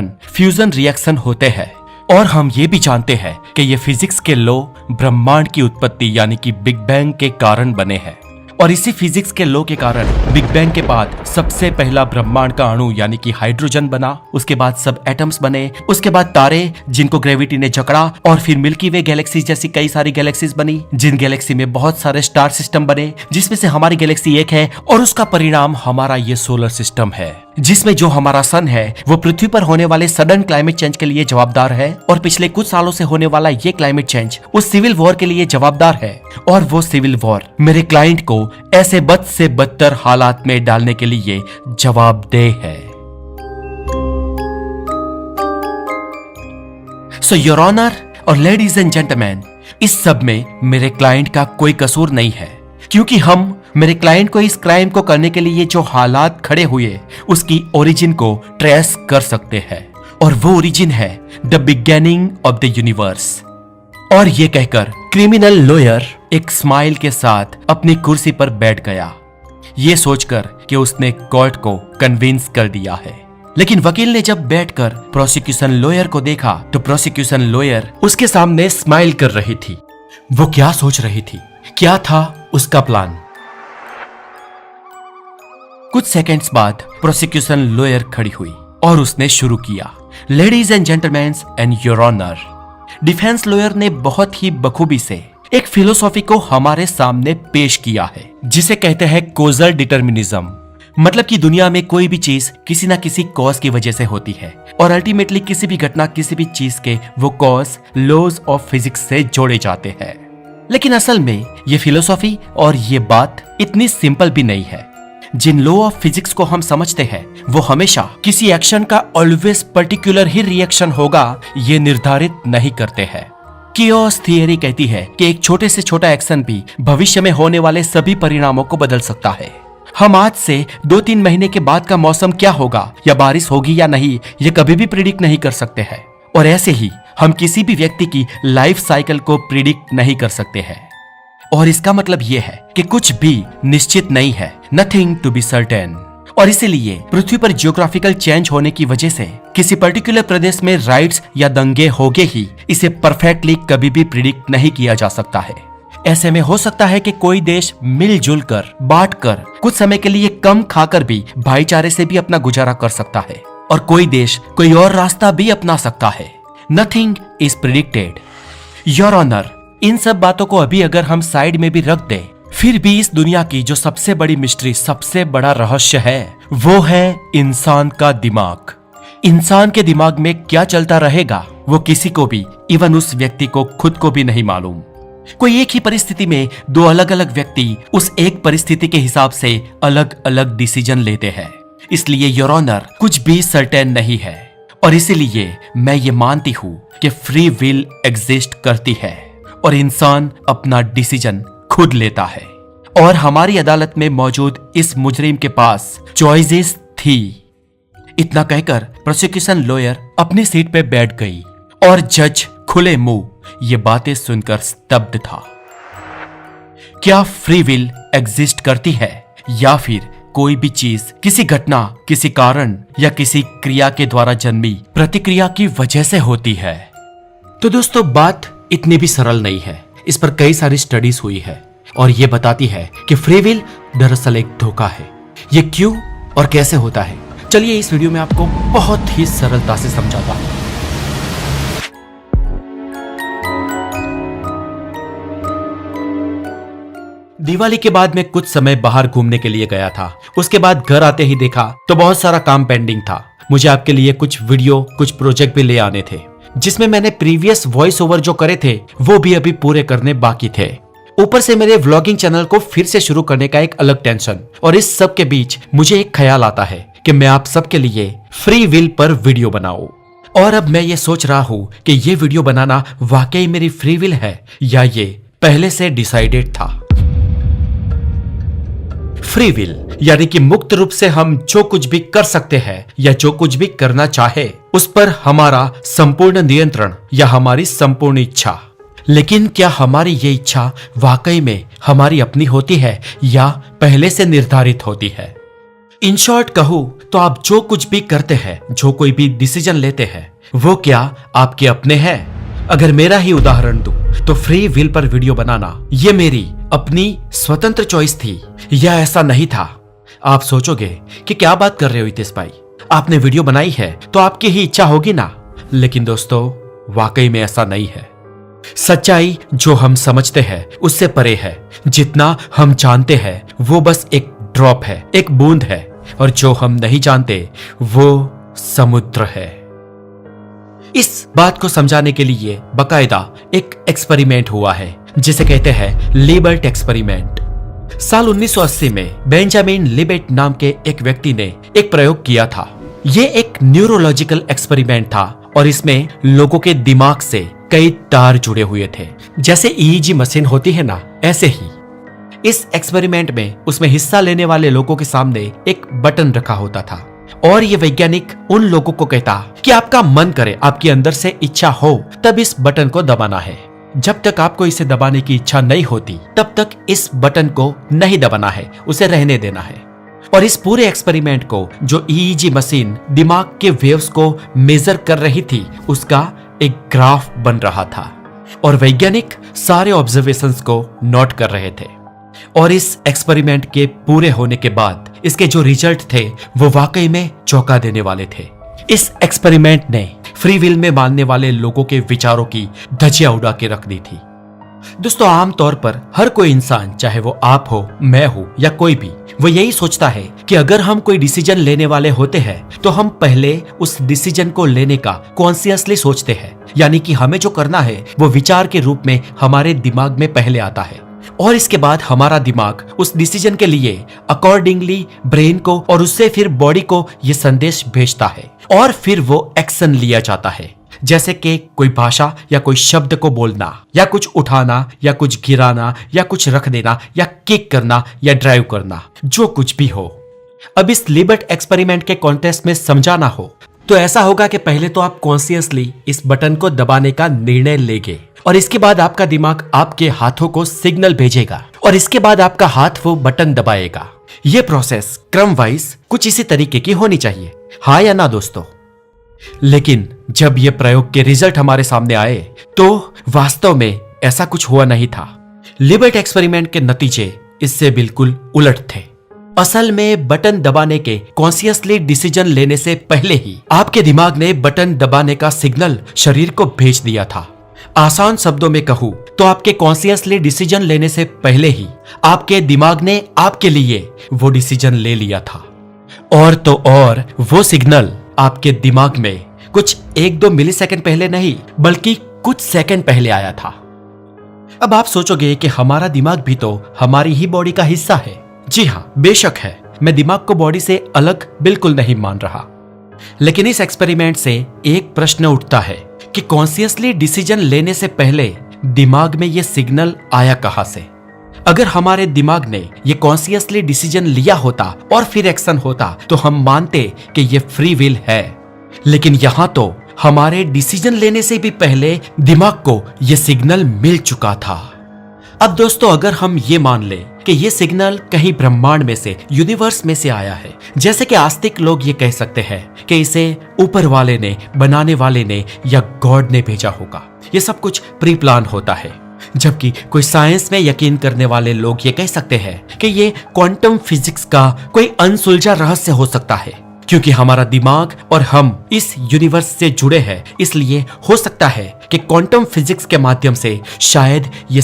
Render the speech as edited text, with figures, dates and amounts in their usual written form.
Fusion reaction होते हैं। और हम ये भी जानते हैं कि ये फिजिक्स के लॉ ब्रह्मांड की उत्पत्ति यानी कि बिग बैंग के कारण बने हैं। और इसी फिजिक्स के लॉ के कारण बिग बैंग के बाद सबसे पहला ब्रह्मांड का अणु यानी कि हाइड्रोजन बना, उसके बाद सब एटम्स बने, उसके बाद तारे जिनको ग्रेविटी ने जकड़ा, और फिर मिल्की वे गैलेक्सी जैसी कई सारी गैलेक्सीज बनी, जिन गैलेक्सी में बहुत सारे स्टार सिस्टम बने, जिसमें से हमारी गैलेक्सी एक है। और उसका परिणाम हमारा ये सोलर सिस्टम है, जिसमें जो हमारा सन है वो पृथ्वी पर होने वाले सडन क्लाइमेट चेंज के लिए जवाबदार है। और पिछले कुछ सालों से होने वाला ये क्लाइमेट चेंज उस सिविल वॉर के लिए जवाबदार है। और वो सिविल वॉर मेरे क्लाइंट को ऐसे बद से बदतर हालात में डालने के लिए जवाबदेह है। सो योर ऑनर और लेडीज एंड जेंटलमैन, इस सब में मेरे क्लाइंट का कोई कसूर नहीं है, क्योंकि हम मेरे क्लाइंट को इस क्राइम को करने के लिए जो हालात खड़े हुए उसकी ओरिजिन को ट्रेस कर सकते हैं। और वो ओरिजिन है the beginning of the universe. और ये कहकर क्रिमिनल लॉयर एक स्माइल के साथ अपनी कुर्सी पर बैठ गया, ये सोचकर कि उसने कोर्ट को कन्विंस कर दिया है। लेकिन वकील ने जब बैठकर प्रोसिक्यूशन लॉयर को देखा तो प्रोसिक्यूशन लॉयर उसके सामने स्माइल कर रही थी। वो क्या सोच रही थी, क्या था उसका प्लान? कुछ सेकंड्स बाद प्रोसिक्यूशन लॉयर खड़ी हुई और उसने शुरू किया। Ladies and gentleman and your honour, defence lawyer ने बहुत ही बखूबी से एक फिलोसॉफी को हमारे सामने पेश किया है, जिसे कहते हैं कॉजल डिटर्मिनिज्म। मतलब कि दुनिया में कोई भी चीज किसी ना किसी कॉज की वजह से होती है, और अल्टीमेटली किसी भी घटना, किसी भी चीज के वो कॉज लॉज ऑफ फिजिक्स से जोड़े जाते हैं। लेकिन असल में ये फिलोसॉफी और ये बात इतनी सिंपल भी नहीं है। जिन लॉ ऑफ फिजिक्स को हम समझते हैं वो हमेशा किसी एक्शन का ऑलवेज पर्टिकुलर ही रिएक्शन होगा ये निर्धारित नहीं करते हैं। कियोस थियरी कहती है कि एक छोटे से छोटा एक्शन भी भविष्य में होने वाले सभी परिणामों को बदल सकता है। हम आज से 2-3 महीने के बाद का मौसम क्या होगा या बारिश होगी या नहीं, ये कभी भी प्रिडिक्ट नहीं कर सकते हैं। और ऐसे ही हम किसी भी व्यक्ति की लाइफ साइकिल को प्रिडिक्ट नहीं कर सकते हैं। और इसका मतलब यह है कि कुछ भी निश्चित नहीं है, नथिंग टू बी सर्टेन। और इसीलिए पृथ्वी पर जियोग्राफिकल चेंज होने की वजह से किसी पर्टिकुलर प्रदेश में राइट्स या दंगे होंगे ही, इसे परफेक्टली कभी भी प्रिडिक्ट नहीं किया जा सकता है। ऐसे में हो सकता है कि कोई देश मिलजुल कर, बांट कर, कुछ समय के लिए कम खाकर भी भाईचारे से भी अपना गुजारा कर सकता है, और कोई देश कोई और रास्ता भी अपना सकता है। Nothing is predicted. Your honour, इन सब बातों को अभी अगर हम साइड में भी रख दें, फिर भी इस दुनिया की जो सबसे बड़ी मिस्ट्री, सबसे बड़ा रहस्य है, वो है इंसान का दिमाग। इंसान के दिमाग में क्या चलता रहेगा वो किसी को भी, इवन उस व्यक्ति को खुद को भी नहीं मालूम। कोई एक ही परिस्थिति में दो अलग अलग व्यक्ति उस एक परिस्थिति के हिसाब से अलग अलग डिसीजन लेते हैं। इसलिए योर ऑनर, कुछ भी सर्टेन नहीं है। और इसीलिए मैं ये मानती हूँ कि फ्री विल एग्जिस्ट करती है और इंसान अपना डिसीजन खुद लेता है। और हमारी अदालत में मौजूद इस मुजरिम के पास चॉइसेस थी। इतना कहकर प्रोसिक्यूशन लॉयर अपनी सीट पे बैठ गई और जज खुले मुंह ये बातें सुनकर स्तब्ध था। क्या फ्री विल एग्जिस्ट करती है या फिर कोई भी चीज किसी घटना, किसी कारण या किसी क्रिया के द्वारा जन्मी प्रतिक्रिया की वजह से होती है? तो दोस्तों, बात इतनी भी सरल नहीं है। इस पर कई सारी स्टडीज हुई है और ये बताती है कि फ्री विल दरअसल एक धोखा है। ये क्यों और कैसे होता है, चलिए इस वीडियो में आपको बहुत ही सरलता से समझाता हूं। दिवाली के बाद मैं कुछ समय बाहर घूमने के लिए गया था। उसके बाद घर आते ही देखा तो बहुत सारा काम पेंडिंग था। मुझे आपके लिए कुछ वीडियो, कुछ प्रोजेक्ट भी ले आने थे, जिसमें मैंने प्रीवियस वॉइस ओवर जो करे थे वो भी अभी पूरे करने बाकी थे। ऊपर से मेरे व्लॉगिंग चैनल को फिर से शुरू करने का एक अलग टेंशन। और इस सब के बीच मुझे एक ख्याल आता है कि मैं आप सबके लिए फ्री विल पर वीडियो बनाऊं। और अब मैं ये सोच रहा हूं कि ये वीडियो बनाना वाकई मेरी फ्री विल है या ये पहले से डिसाइडेड था। फ्री विल यानी कि मुक्त रूप से हम जो कुछ भी कर सकते हैं या जो कुछ भी करना चाहे उस पर हमारा संपूर्ण नियंत्रण या हमारी संपूर्ण इच्छा। लेकिन क्या हमारी ये इच्छा वाकई में हमारी अपनी होती है या पहले से निर्धारित होती है? इन शॉर्ट कहूं तो आप जो कुछ भी करते हैं, जो कोई भी डिसीजन लेते हैं, वो क्या आपके अपने हैं? अगर मेरा ही उदाहरण दूं तो फ्री विल पर वीडियो बनाना ये मेरी अपनी स्वतंत्र चॉइस थी या ऐसा नहीं था? आप सोचोगे कि क्या बात कर रहे हो हितेश भाई, आपने वीडियो बनाई है तो आपकी ही इच्छा होगी ना। लेकिन दोस्तों, वाकई में ऐसा नहीं है। सच्चाई जो हम समझते हैं उससे परे है। जितना हम जानते हैं वो बस एक ड्रॉप है, एक बूंद है, और जो हम नहीं जानते वो समुद्र है। इस बात को समझाने के लिए बकायदा एक एक्सपेरिमेंट हुआ है जिसे कहते हैं लिबर्ट एक्सपेरिमेंट। साल 1980 में बेंजामिन लिबर्ट नाम के एक व्यक्ति ने एक प्रयोग किया था। ये एक न्यूरोलॉजिकल एक्सपेरिमेंट था और इसमें लोगों के दिमाग से कई तार जुड़े हुए थे। जैसे ईईजी मशीन होती है ना, ऐसे ही इस एक्सपेरिमेंट में उसमें हिस्सा लेने वाले लोगों के सामने एक बटन रखा होता था और ये वैज्ञानिक उन लोगों को कहता कि आपका मन करे, आपके अंदर से इच्छा हो, तब इस बटन को दबाना है। जब तक आपको इसे दबाने की इच्छा नहीं होती तब तक इस बटन को नहीं दबाना है, उसे रहने देना है। और इस पूरे एक्सपेरिमेंट को जो ईईजी मशीन दिमाग के वेव्स को मेजर कर रही थी उसका एक ग्राफ बन रहा था और वैज्ञानिक सारे ऑब्जर्वेशंस को नोट कर रहे थे। और इस एक्सपेरिमेंट के पूरे होने के बाद इसके जो रिजल्ट थे वो वाकई में चौंका देने वाले थे। इस एक्सपेरिमेंट ने फ्री विल में मानने वाले लोगों के विचारों की धज्जियां उड़ा के रख दी थी। दोस्तों, आमतौर पर हर कोई इंसान, चाहे वो आप हो, मैं हो या कोई भी, वो यही सोचता है कि अगर हम कोई डिसीजन लेने वाले होते हैं तो हम पहले उस डिसीजन को लेने का कॉन्शियसली सोचते हैं, यानी कि हमें जो करना है वो विचार के रूप में हमारे दिमाग में पहले आता है और इसके बाद हमारा दिमाग उस डिसीजन के लिए अकॉर्डिंगली ब्रेन को और उससे फिर बॉडी को ये संदेश भेजता है और फिर वो एक्शन लिया जाता है। जैसे कि कोई भाषा या कोई शब्द को बोलना या कुछ उठाना या कुछ गिराना या कुछ रख देना या किक करना या ड्राइव करना, जो कुछ भी हो। अब इस लिबर्ट एक्सपेरिमेंट के कॉन्टेक्स्ट में समझाना हो तो ऐसा होगा कि पहले तो आप कॉन्शियसली इस बटन को दबाने का निर्णय लेंगे और इसके बाद आपका दिमाग आपके हाथों को सिग्नल भेजेगा और इसके बाद आपका हाथ वो बटन दबाएगा। ये प्रोसेस क्रम वाइज कुछ इसी तरीके की होनी चाहिए, हाँ या ना दोस्तों? लेकिन जब ये प्रयोग के रिजल्ट हमारे सामने आए तो वास्तव में ऐसा कुछ हुआ नहीं था। लिबर्ट एक्सपेरिमेंट के नतीजे इससे बिल्कुल उलट थे। असल में बटन दबाने के कॉन्शियसली डिसीजन लेने से पहले ही आपके दिमाग ने बटन दबाने का सिग्नल शरीर को भेज दिया था। आसान शब्दों में कहूं तो आपके कॉन्शियसली डिसीजन लेने से पहले ही आपके दिमाग ने आपके लिए वो डिसीजन ले लिया था। और तो और वो सिग्नल आपके दिमाग में कुछ 1-2 मिलीसेकंड पहले नहीं बल्कि कुछ सेकंड पहले आया था। अब आप सोचोगे कि हमारा दिमाग भी तो हमारी ही बॉडी का हिस्सा है। जी हाँ, बेशक है, मैं दिमाग को बॉडी से अलग बिल्कुल नहीं मान रहा। लेकिन इस एक्सपेरिमेंट से एक प्रश्न उठता है कि कॉन्शियसली डिसीजन लेने से पहले दिमाग में ये सिग्नल आया कहां से? अगर हमारे दिमाग ने ये कॉन्शियसली डिसीजन लिया होता और फिर एक्शन होता तो हम मानते कि ये फ्री विल है। लेकिन यहां तो हमारे डिसीजन लेने से भी पहले दिमाग को ये सिग्नल मिल चुका था। अब दोस्तों, अगर हम ये मान लें कि ये सिग्नल कहीं ब्रह्मांड में से, यूनिवर्स में से आया है, जैसे कि आस्तिक लोग ये कह सकते हैं कि इसे ऊपर वाले ने, बनाने वाले ने या गॉड ने भेजा होगा, ये सब कुछ प्री प्लान होता है। जबकि कोई साइंस में यकीन करने वाले लोग ये कह सकते हैं कि ये क्वांटम फिजिक्स का कोई अनसुलझा रहस्य हो सकता है, क्योंकि हमारा दिमाग और हम इस यूनिवर्स से जुड़े हैं, इसलिए हो सकता है कि क्वांटम फिजिक्स के माध्यम से शायद ये